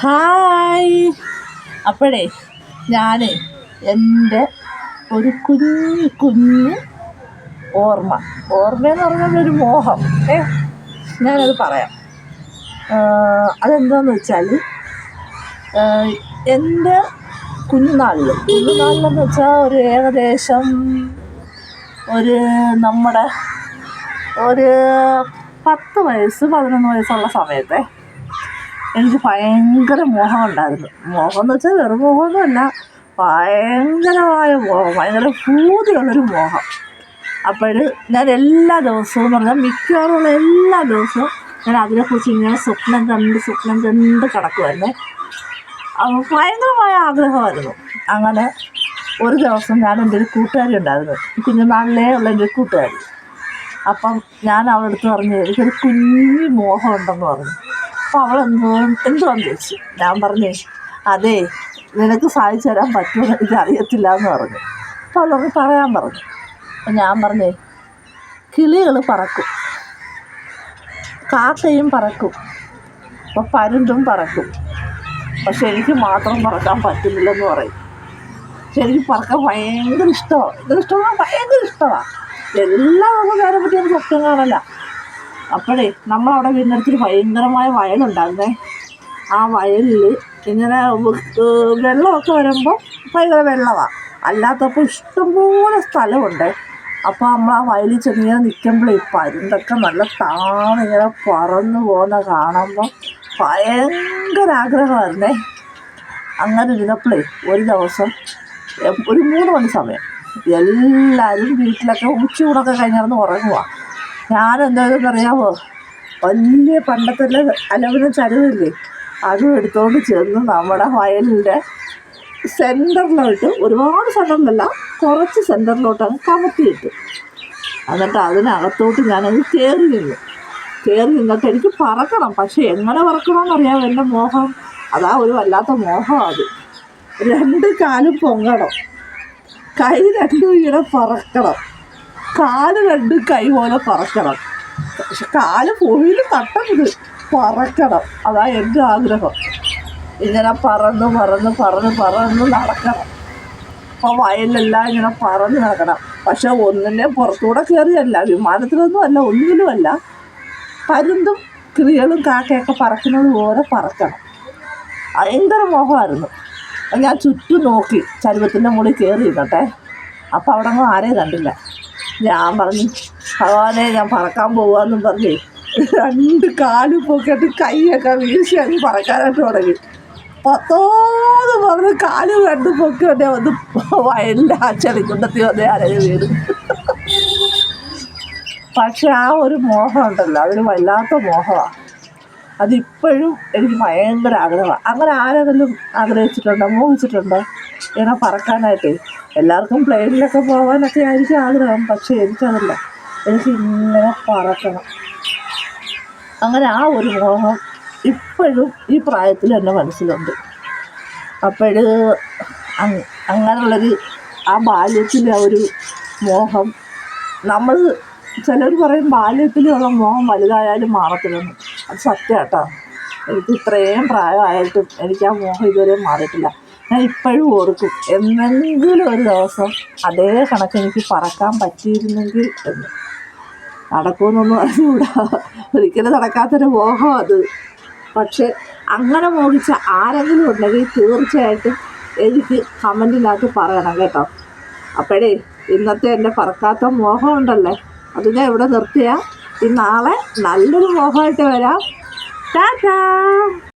Hi. അപ്പോഴേ ഞാൻ എൻ്റെ ഒരു കുഞ്ഞ് ഓർമ്മയെന്ന് പറഞ്ഞാൽ ഒരു മോഹം ഞാനത് പറയാം. അതെന്താണെന്ന് വെച്ചാൽ എൻ്റെ കുഞ്ഞുനാളിലെന്ന് വെച്ചാൽ ഒരു ഏകദേശം നമ്മുടെ ഒരു 10 വയസ്സ് 11 വയസ്സുള്ള സമയത്തെ എനിക്ക് ഭയങ്കര മോഹമുണ്ടായിരുന്നു. മോഹം എന്ന് വെച്ചാൽ വെറും മോഹമൊന്നുമല്ല, ഭയങ്കരമായ മോഹം, ഭയങ്കര പൂതിയുള്ളൊരു മോഹം. അപ്പോൾ ഞാൻ എല്ലാ ദിവസവും എന്ന് പറഞ്ഞാൽ മിക്കവാറുള്ള എല്ലാ ദിവസവും ഞാൻ അതിനെക്കുറിച്ച് ഇങ്ങനെ സ്വപ്നം കണ്ട് കിടക്കുമായിരുന്നേ. ഭയങ്കരമായ ആഗ്രഹമായിരുന്നു. അങ്ങനെ ഒരു ദിവസം ഞാൻ എൻ്റെ ഒരു കൂട്ടുകാരി ഉണ്ടായിരുന്നു, കുഞ്ഞുനാളിലേ ഉള്ള എൻ്റെ ഒരു കൂട്ടുകാരി. അപ്പം ഞാൻ അവളുടെ അടുത്ത് പറഞ്ഞു എനിക്കൊരു കുഞ്ഞു മോഹം ഉണ്ടെന്ന് പറഞ്ഞു. അപ്പോൾ അവൾ എന്തുവാന്ന് ചോദിച്ചു. ഞാൻ പറഞ്ഞേ അതേ നിനക്ക് സാധിച്ചു തരാൻ പറ്റുമെന്ന് എനിക്ക് അറിയത്തില്ല എന്ന് പറഞ്ഞു. അപ്പോൾ അവളോട് പറയാൻ പറഞ്ഞു. അപ്പം ഞാൻ പറഞ്ഞേ കിളികൾ പറക്കും, കാക്കയും പറക്കും, അപ്പോൾ പരുന്തും പറക്കും, പക്ഷെ എനിക്ക് മാത്രം പറക്കാൻ പറ്റുന്നില്ലെന്ന് പറയും. പക്ഷെ എനിക്ക് പറക്കാൻ ഭയങ്കര ഇഷ്ടമാണ്, ഭയങ്കര ഇഷ്ടമാണ്. എല്ലാ നേരെ പറ്റി എനിക്ക് സ്വപ്നം കാണല്ല. അപ്പോഴേ നമ്മളവിടെ വീടിനടുത്തൊരു ഭയങ്കരമായ വയലുണ്ടായിരുന്നേ. ആ വയലിൽ ഇങ്ങനെ വെള്ളമൊക്കെ വരുമ്പോൾ ഭയങ്കര വെള്ളമാണ്, അല്ലാത്തപ്പോൾ ഇഷ്ടംപോലെ സ്ഥലമുണ്ട്. അപ്പോൾ നമ്മൾ ആ വയലിൽ ചെന്നിങ്ങനെ നിൽക്കുമ്പോഴേ പരുന്തൊക്കെ നല്ല താണിങ്ങനെ പറന്നു പോകുന്ന കാണുമ്പോൾ ഭയങ്കര ആഗ്രഹമായിരുന്നേ. അങ്ങനെ ഇരുന്നപ്പോഴേ ഒരു ദിവസം ഒരു 3 മണി സമയം എല്ലാവരും വീട്ടിലൊക്കെ ഉച്ചയൂണൊക്കെ കഴിഞ്ഞിറന്ന് ഉറങ്ങുക. ഞാനെന്തായാലും അറിയാമോ, വലിയ പണ്ടത്തെ അലവിനും ചരുവില്ലേ അതും എടുത്തുകൊണ്ട് ചെന്ന് നമ്മുടെ വയലിൻ്റെ സെൻറ്ററിലോട്ട്, ഒരുപാട് സെൻറ്ററിലല്ല കുറച്ച് സെൻറ്ററിലോട്ടങ്ങ് കമത്തിയിട്ടു. എന്നിട്ട് അതിനകത്തോട്ട് ഞാനത് കയറി നിന്നിട്ട് എനിക്ക് പറക്കണം. പക്ഷെ എങ്ങനെ പറക്കണമെന്നറിയാമോ എൻ്റെ മോഹം, അതാ ഒരു വല്ലാത്ത മോഹം. അത് 2 കാലും പൊങ്ങണം, കൈ 2 ഇങ്ങനെ പറക്കണം, കാല് 2 കൈ പോലെ പറക്കണം, പക്ഷെ കാല് ഭൂമിയിൽ തട്ടരുത്, പറക്കണം. അതാ എൻ്റെ ആഗ്രഹം. ഇങ്ങനെ പറന്ന് നടക്കണം. അപ്പോൾ വയലിലെല്ലാം ഇങ്ങനെ പറന്ന് നടക്കണം. പക്ഷെ ഒന്നിനെ പുറത്തൂടെ കയറിയല്ല, വിമാനത്തിലൊന്നും അല്ല, ഒന്നിലുമല്ല. പരുന്തും കിളികളും കാക്കയൊക്കെ പറക്കുന്നത് പോലെ പറക്കണം. ഭയങ്കര മോഹമായിരുന്നു. ഞാൻ ചുറ്റും നോക്കി, ചരുവത്തിൻ്റെ മുകളിൽ കയറി ഇരുന്നട്ടെ. അപ്പോൾ അവിടെ ഒന്നും ആരെയും കണ്ടില്ല. ഞാൻ പറഞ്ഞു ഭഗവാനെ ഞാൻ പറക്കാൻ പോവാന്നും പറഞ്ഞേ 2 കാലും പൊക്കിയിട്ട് കൈയൊക്കെ വീശി അങ്ങ് പറക്കാനായിട്ട് തുടങ്ങി. 10 പറഞ്ഞ് കാലും 2 പൊക്കിയൊക്കെ വന്ന് വയലിൻ്റെ ആ ചെളിക്കുണ്ടത്തി വന്നേ അരഞ്ഞ് വീട്. പക്ഷെ ആ ഒരു മോഹം ഉണ്ടല്ലോ, അതൊരു വല്ലാത്ത മോഹമാണ്. അതിപ്പോഴും എനിക്ക് ഭയങ്കര ആഗ്രഹമാണ്. അങ്ങനെ ആരെങ്കിലും ആഗ്രഹിച്ചിട്ടുണ്ടോ, മോഹിച്ചിട്ടുണ്ടോ ഇങ്ങനെ പറക്കാനായിട്ട്? എല്ലാവർക്കും പ്ലെയിനിലൊക്കെ പോകാനൊക്കെ ആയിരിക്കും ആഗ്രഹം, പക്ഷേ എനിക്കതല്ല, എനിക്ക് ഇങ്ങനെ പറക്കണം. അങ്ങനെ ആ ഒരു മോഹം ഇപ്പോഴും ഈ പ്രായത്തിൽ എൻ്റെ മനസ്സിലുണ്ട്. അപ്പോൾ അങ്ങനെയുള്ളൊരു ആ ബാല്യത്തിലെ ആ ഒരു മോഹം, നമ്മൾ ചിലർ പറയും ബാല്യത്തിലുള്ള മോഹം വലുതായാലും മാറത്തില്ലെന്ന്. അത് സത്യം കേട്ടോ. എനിക്ക് ഇത്രയും പ്രായമായിട്ടും എനിക്ക് ആ മോഹം ഇതുവരെ മാറിയിട്ടില്ല. ഞാൻ ഇപ്പോഴും ഓർക്കും എന്നെങ്കിലും ഒരു ദിവസം അതേ കണക്ക് എനിക്ക് പറക്കാൻ പറ്റിയിരുന്നെങ്കിൽ എന്ന്. നടക്കുമെന്നൊന്നും അറിഞ്ഞൂടാ, ഒരിക്കലും നടക്കാത്തൊരു മോഹം അത്. പക്ഷെ അങ്ങനെ മോഹിച്ച ആരെങ്കിലും ഉണ്ടെങ്കിൽ തീർച്ചയായിട്ടും എനിക്ക് കമൻറ്റിനകത്ത് പറയണം കേട്ടോ. അപ്പോഴേ ഇന്നത്തെ എൻ്റെ പറക്കാത്ത മോഹം ഉണ്ടല്ലേ, അത് ഞാൻ ഇവിടെ നിർത്തിയാൽ നാളെ നല്ലൊരു മോഹമായിട്ട് വരാം. ടാറ്റാ.